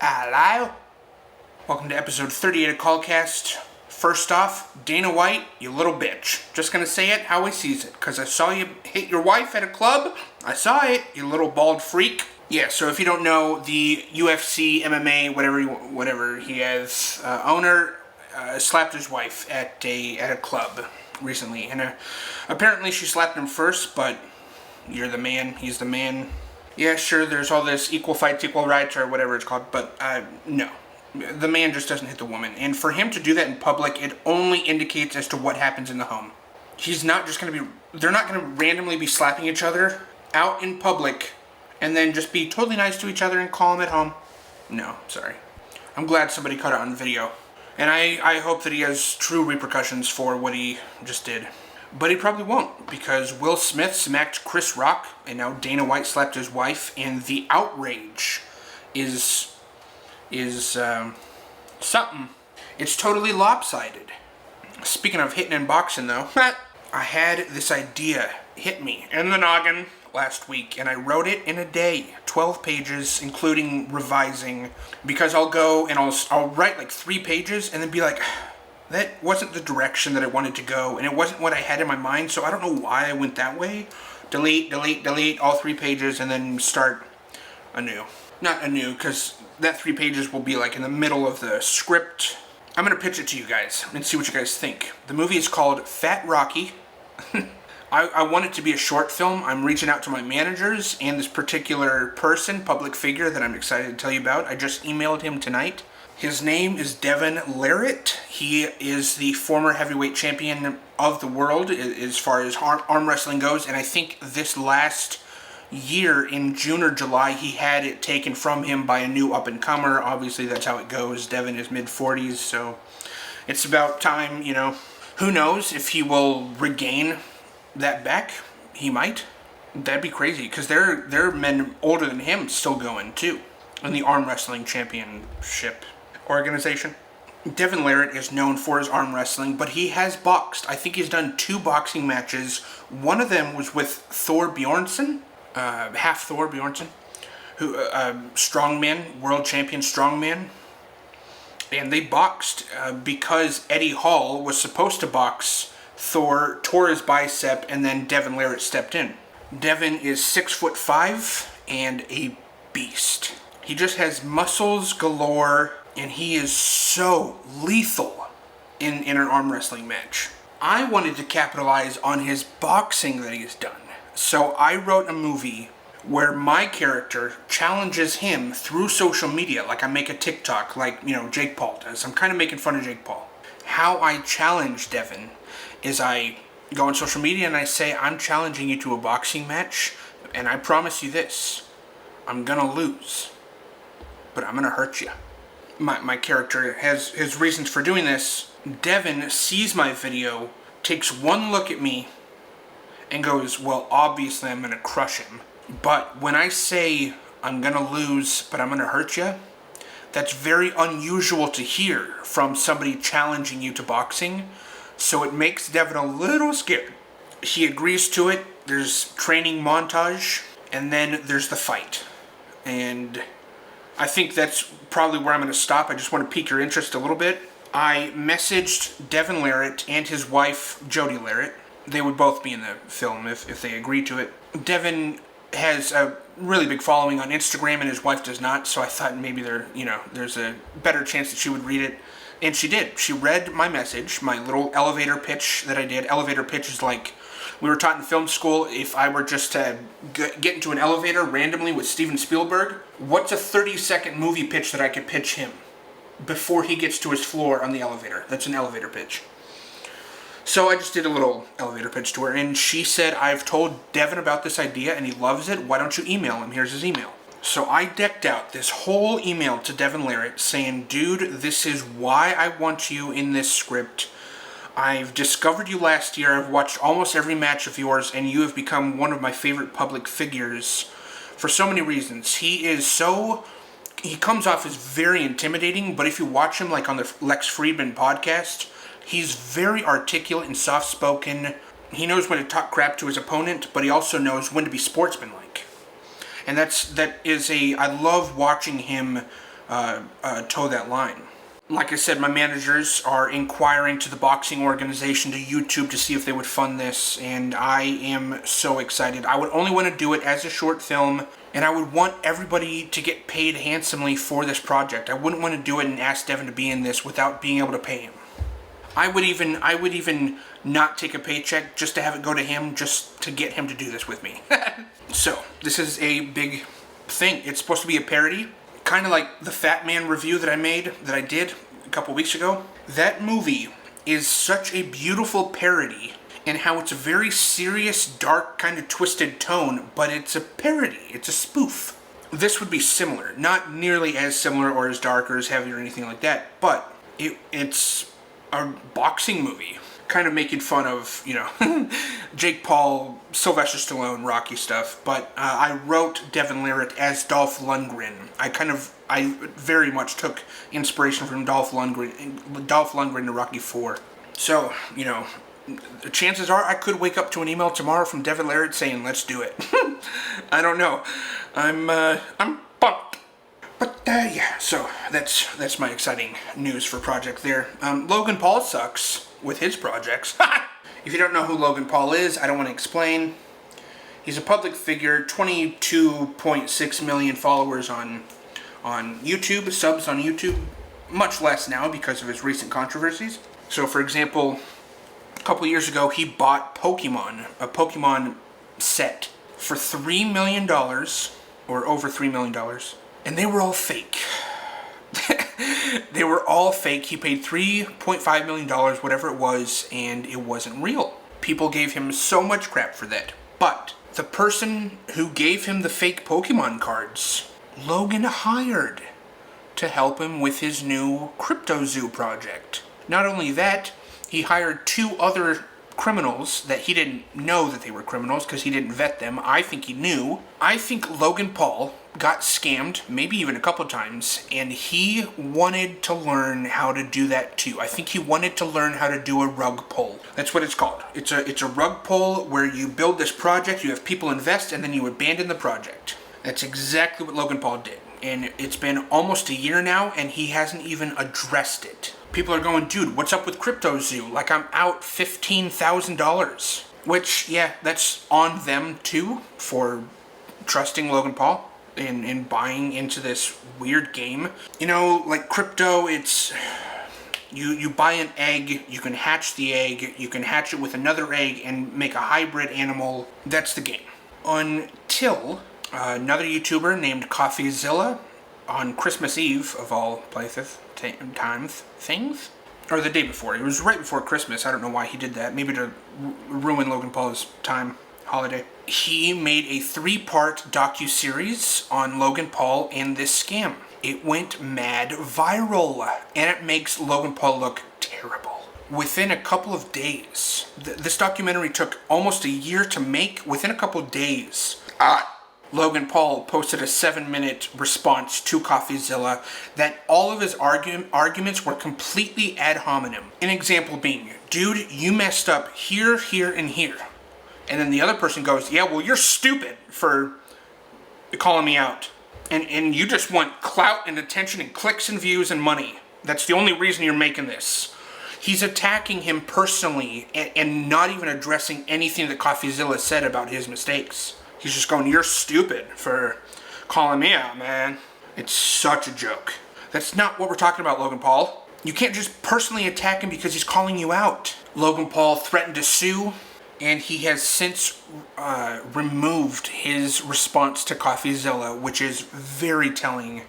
Hello. Welcome to episode 38 of COLLCAST. First off, Dana White, you little bitch. Just gonna say it how I sees it, because I saw you hit your wife at a club. I saw it, you little bald freak. Yeah, so if you don't know, the UFC, MMA, whatever he has, owner slapped his wife at a club recently. And apparently she slapped him first, but you're the man, he's the man. Yeah, sure, there's all this equal fights, equal rights, or whatever it's called, but no. The man just doesn't hit the woman. And for him to do that in public, it only indicates as to what happens in the home. He's not just going to be... They're not going to randomly be slapping each other out in public and then just be totally nice to each other and calm at home. No, sorry. I'm glad somebody caught it on video. And I hope that he has true repercussions for what he just did. But he probably won't, because Will Smith smacked Chris Rock, and now Dana White slapped his wife, and the outrage is something. It's totally lopsided. Speaking of hitting and boxing, though, I had this idea hit me in the noggin last week, and I wrote it in a day, 12 pages, including revising, because I'll go and I'll write like 3 pages and then be like, that wasn't the direction that I wanted to go, and it wasn't what I had in my mind, so I don't know why I went that way. Delete, all 3 pages, and then start anew. Not anew, because that 3 pages will be like in the middle of the script. I'm going to pitch it to you guys and see what you guys think. The movie is called Fat Rocky. I want it to be a short film. I'm reaching out to my managers and this particular person, public figure, that I'm excited to tell you about. I just emailed him tonight. His name is Devon Larratt. He is the former heavyweight champion of the world as far as arm wrestling goes, and I think this last year in June or July he had it taken from him by a new up-and-comer. Obviously that's how it goes. Devon is mid-40s, so it's about time, you know. Who knows if he will regain that back? He might. That'd be crazy, because there are men older than him still going too in the arm wrestling championship organization. Devon Larratt is known for his arm wrestling, but he has boxed. I think he's done 2 boxing matches. One of them was with Thor Bjornsson, half Thor Bjornsson, who strongman, world champion strongman, and they boxed because Eddie Hall was supposed to box Thor, tore his bicep, and then Devon Larratt stepped in. Devon is 6'5" and a beast. He just has muscles galore, and he is so lethal in an arm wrestling match. I wanted to capitalize on his boxing that he's done. So I wrote a movie where my character challenges him through social media, like I make a TikTok, like, you know, Jake Paul does. I'm kind of making fun of Jake Paul. How I challenge Devon is I go on social media and I say, I'm challenging you to a boxing match, and I promise you this, I'm gonna lose, but I'm gonna hurt you. My character has his reasons for doing this. Devon sees my video, takes one look at me, and goes, well, obviously I'm gonna crush him. But when I say I'm gonna lose, but I'm gonna hurt you, that's very unusual to hear from somebody challenging you to boxing. So it makes Devon a little scared. He agrees to it. There's training montage, and then there's the fight. And I think that's probably where I'm going to stop. I just want to pique your interest a little bit. I messaged Devon Larratt and his wife, Jody Larratt. They would both be in the film if they agree to it. Devon has a really big following on Instagram, and his wife does not, so I thought maybe there's a better chance that she would read it. And she did. She read my message, my little elevator pitch that I did. Elevator pitch is like, we were taught in film school, if I were just to get into an elevator randomly with Steven Spielberg, what's a 30-second movie pitch that I could pitch him before he gets to his floor on the elevator? That's an elevator pitch. So I just did a little elevator pitch to her, and she said, I've told Devon about this idea, and he loves it. Why don't you email him? Here's his email. So I decked out this whole email to Devon Larratt saying, dude, this is why I want you in this script. I've discovered you last year. I've watched almost every match of yours, and you have become one of my favorite public figures for so many reasons. He comes off as very intimidating, but if you watch him like on the Lex Friedman podcast, he's very articulate and soft-spoken. He knows when to talk crap to his opponent, but he also knows when to be sportsmanlike. And I love watching him toe that line. Like I said, my managers are inquiring to the boxing organization, to YouTube, to see if they would fund this, and I am so excited. I would only want to do it as a short film, and I would want everybody to get paid handsomely for this project. I wouldn't want to do it and ask Devon to be in this without being able to pay him. I would even not take a paycheck just to have it go to him, just to get him to do this with me. So, this is a big thing. It's supposed to be a parody. Kind of like the Fat Man review that I did a couple weeks ago. That movie is such a beautiful parody in how it's a very serious, dark, kind of twisted tone, but it's a parody. It's a spoof. This would be similar. Not nearly as similar or as dark or as heavy or anything like that, but it's a boxing movie. Kind of making fun of, Jake Paul, Sylvester Stallone, Rocky stuff. But I wrote Devon Larratt as Dolph Lundgren. I very much took inspiration from Dolph Lundgren to Rocky IV. So, the chances are I could wake up to an email tomorrow from Devon Larratt saying, let's do it. I don't know. I'm pumped. But, yeah, so that's my exciting news for project there. Logan Paul sucks with his projects. If you don't know who Logan Paul is, I don't want to explain. He's a public figure, 22.6 million followers on YouTube, subs on YouTube, much less now because of his recent controversies. So, for example, a couple years ago, he bought a Pokemon set for $3 million, or over $3 million, and they were all fake. They were all fake. He paid $3.5 million, whatever it was, and it wasn't real. People gave him so much crap for that. But the person who gave him the fake Pokemon cards, Logan hired to help him with his new Crypto Zoo project. Not only that, he hired 2 other criminals that he didn't know that they were criminals because he didn't vet them. I think he knew. I think Logan Paul got scammed, maybe even a couple times, and he wanted to learn how to do that too. I think he wanted to learn how to do a rug pull. That's what it's called. It's a rug pull where you build this project, you have people invest, and then you abandon the project. That's exactly what Logan Paul did. And it's been almost a year now, and he hasn't even addressed it. People are going, dude, what's up with Crypto Zoo? Like, I'm out $15,000. Which, yeah, that's on them, too, for trusting Logan Paul and buying into this weird game. Like crypto, it's... You buy an egg, you can hatch the egg, you can hatch it with another egg and make a hybrid animal. That's the game. Until another YouTuber named CoffeeZilla on Christmas Eve, of all places, things, or the day before. It was right before Christmas. I don't know why he did that. Maybe to ruin Logan Paul's holiday. He made a 3-part docuseries on Logan Paul and this scam. It went mad viral, and it makes Logan Paul look terrible. Within a couple of days, this documentary took almost a year to make. Within a couple of days, Logan Paul posted a 7-minute response to CoffeeZilla that all of his arguments were completely ad hominem. An example being, dude, you messed up here, here, and here. And then the other person goes, yeah, well, you're stupid for calling me out. And you just want clout and attention and clicks and views and money. That's the only reason you're making this. He's attacking him personally and not even addressing anything that CoffeeZilla said about his mistakes. He's just going, you're stupid for calling me out, man. It's such a joke. That's not what we're talking about, Logan Paul. You can't just personally attack him because he's calling you out. Logan Paul threatened to sue, and he has since removed his response to CoffeeZilla, which is very telling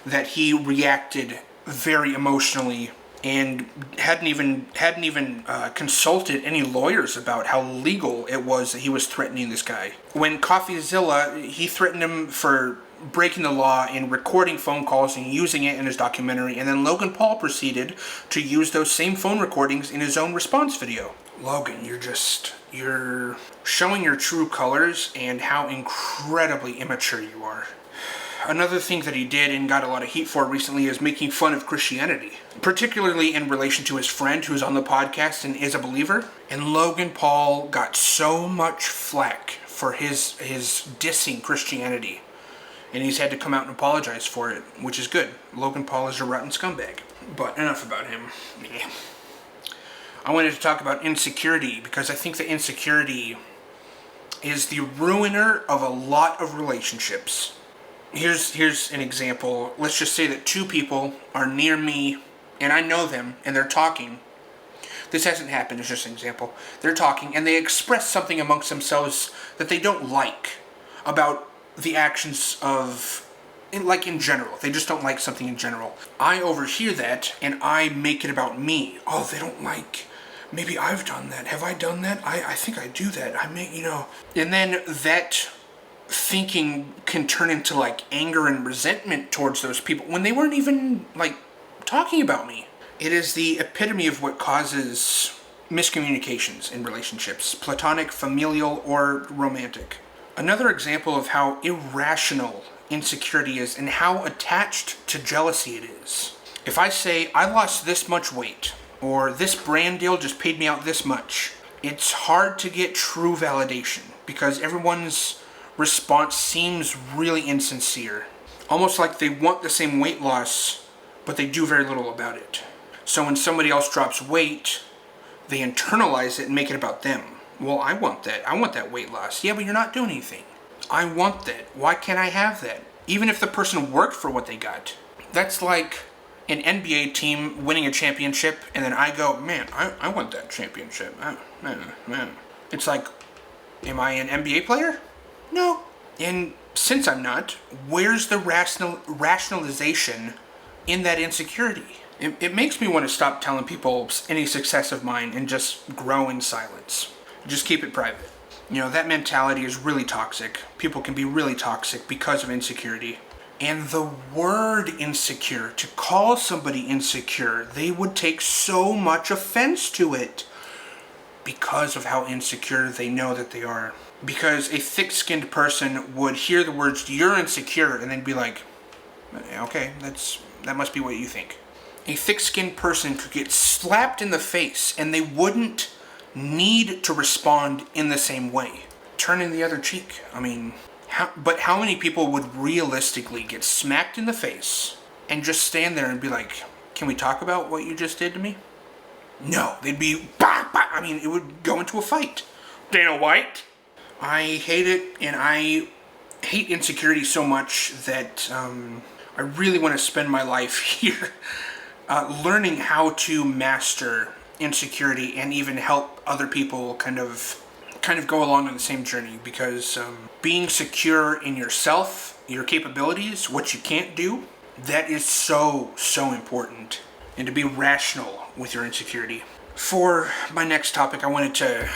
that he reacted very emotionally and hadn't even consulted any lawyers about how legal it was that he was threatening this guy. When CoffeeZilla, he threatened him for breaking the law and recording phone calls and using it in his documentary, and then Logan Paul proceeded to use those same phone recordings in his own response video. Logan, you're showing your true colors and how incredibly immature you are. Another thing that he did and got a lot of heat for recently is making fun of Christianity, particularly in relation to his friend who's on the podcast and is a believer. And Logan Paul got so much flack for his dissing Christianity And he's had to come out and apologize for it, which is good. Logan Paul is a rotten scumbag. But enough about him. Yeah. I wanted to talk about Insecurity, because I think that Insecurity is the ruiner of a lot of relationships. Here's an example. Let's just say that two people are near me, and I know them, and they're talking. This hasn't happened, it's just an example. They're talking, and they express something amongst themselves that they don't like about the actions of, in general. They just don't like something in general. I overhear that, and I make it about me. Oh, they don't like... Maybe I've done that. Have I done that? I think I do that. And then that thinking can turn into, like, anger and resentment towards those people when they weren't even, like, talking about me. It is the epitome of what causes miscommunications in relationships, platonic, familial, or romantic. Another example of how irrational insecurity is and how attached to jealousy it is. If I say, I lost this much weight, or this brand deal just paid me out this much, it's hard to get true validation because everyone's response seems really insincere. Almost like they want the same weight loss, but they do very little about it. So when somebody else drops weight, they internalize it and make it about them. Well, I want that. I want that weight loss. Yeah, but you're not doing anything. I want that. Why can't I have that? Even if the person worked for what they got. That's like an NBA team winning a championship, and then I go, man, I want that championship. Man. It's like, am I an NBA player? No. And since I'm not, where's the rationalization in that insecurity? It makes me want to stop telling people any success of mine and just grow in silence. Just keep it private. You know, that mentality is really toxic. People can be really toxic because of insecurity. And the word insecure, to call somebody insecure, they would take so much offense to it because of how insecure they know that they are. Because a thick-skinned person would hear the words, you're insecure, and then be like, okay, that must be what you think. A thick-skinned person could get slapped in the face, and they wouldn't need to respond in the same way. Turning the other cheek. I mean, how many people would realistically get smacked in the face and just stand there and be like, can we talk about what you just did to me? No, they'd be, bah, bah. I mean, it would go into a fight. Dana White? I hate it, and I hate insecurity so much that I really want to spend my life here learning how to master insecurity and even help other people kind of go along on the same journey, because being secure in yourself, your capabilities, what you can't do, that is so important. And to be rational with your insecurity. For my next topic, I wanted to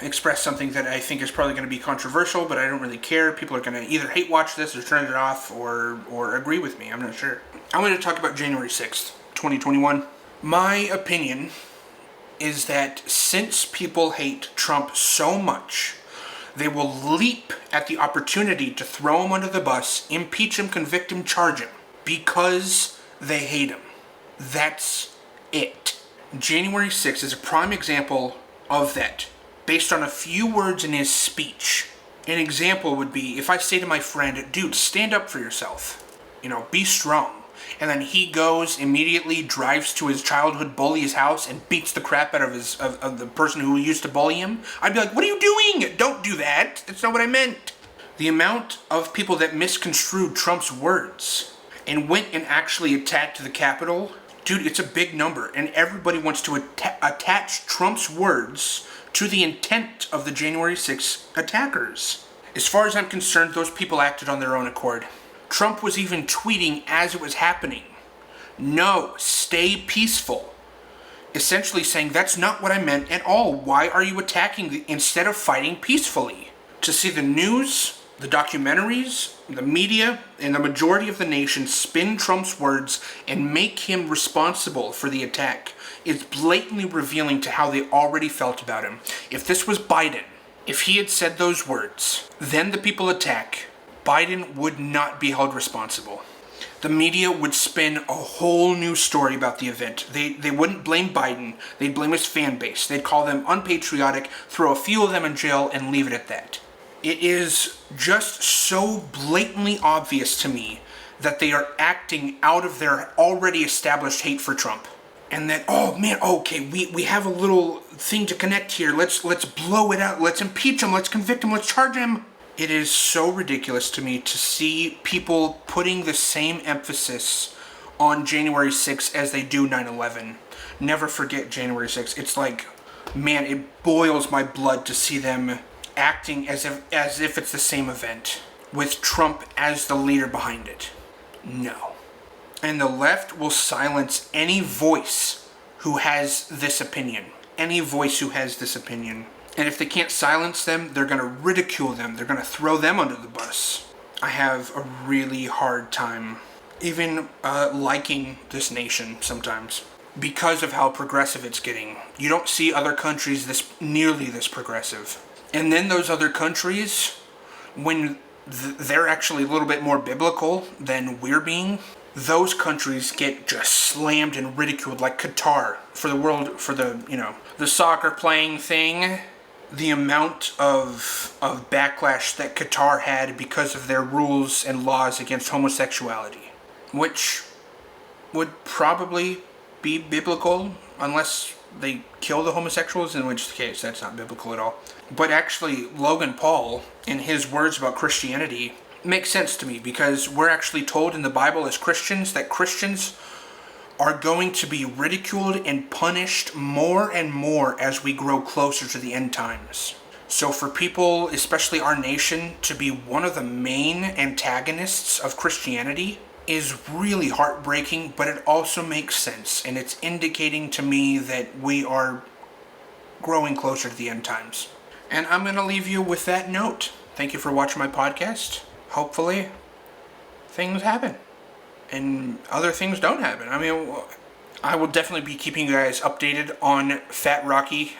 express something that I think is probably going to be controversial, but I don't really care. People are going to either hate watch this or turn it off or agree with me. I'm not sure. I wanted to talk about January 6th, 2021. My opinion is that since people hate Trump so much, they will leap at the opportunity to throw him under the bus, impeach him, convict him, charge him, because they hate him. That's it. January 6th is a prime example of that, based on a few words in his speech. An example would be if I say to my friend, dude, stand up for yourself. You know, be strong. And then he goes, immediately drives to his childhood bully's house and beats the crap out of the person who used to bully him. I'd be like, what are you doing? Don't do that. That's not what I meant. The amount of people that misconstrued Trump's words and went and actually attacked the Capitol, dude, it's a big number. And everybody wants to attach Trump's words to the intent of the January 6th attackers. As far as I'm concerned, those people acted on their own accord. Trump was even tweeting as it was happening, no, stay peaceful. Essentially saying, that's not what I meant at all. Why are you attacking instead of fighting peacefully? To see the news, the documentaries, the media, and the majority of the nation spin Trump's words and make him responsible for the attack is blatantly revealing to how they already felt about him. If this was Biden, if he had said those words, then the people attack, Biden would not be held responsible. The media would spin a whole new story about the event. They wouldn't blame Biden. They'd blame his fan base. They'd call them unpatriotic, throw a few of them in jail, and leave it at that. It is just so blatantly obvious to me that they are acting out of their already established hate for Trump. And that, oh man, okay, we have a little thing to connect here. Let's blow it out. Let's impeach him. Let's convict him. Let's charge him. It is so ridiculous to me to see people putting the same emphasis on January 6th as they do 9/11. Never forget January 6th. It's like, man, it boils my blood to see them acting as if it's the same event with Trump as the leader behind it. No. And the left will silence any voice who has this opinion. Any voice who has this opinion. And if they can't silence them, they're going to ridicule them. They're going to throw them under the bus. I have a really hard time even liking this nation sometimes because of how progressive it's getting. You don't see other countries nearly this progressive. And then those other countries, when they're actually a little bit more biblical than we're being, those countries get just slammed and ridiculed, like Qatar for the soccer playing thing. The amount of backlash that Qatar had because of their rules and laws against homosexuality, which would probably be biblical unless they kill the homosexuals, in which case that's not biblical at all. But actually, Logan Paul, in his words about Christianity, makes sense to me, because we're actually told in the Bible as Christians that Christians are going to be ridiculed and punished more and more as we grow closer to the end times. So for people, especially our nation, to be one of the main antagonists of Christianity is really heartbreaking, but it also makes sense, and it's indicating to me that we are growing closer to the end times. And I'm going to leave you with that note. Thank you for watching my podcast. Hopefully, things happen. And other things don't happen. I mean, I will definitely be keeping you guys updated on Fat Rocky.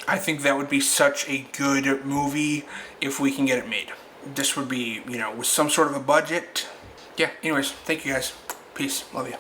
I think that would be such a good movie if we can get it made. This would be, with some sort of a budget. Yeah, anyways, thank you guys. Peace. Love you.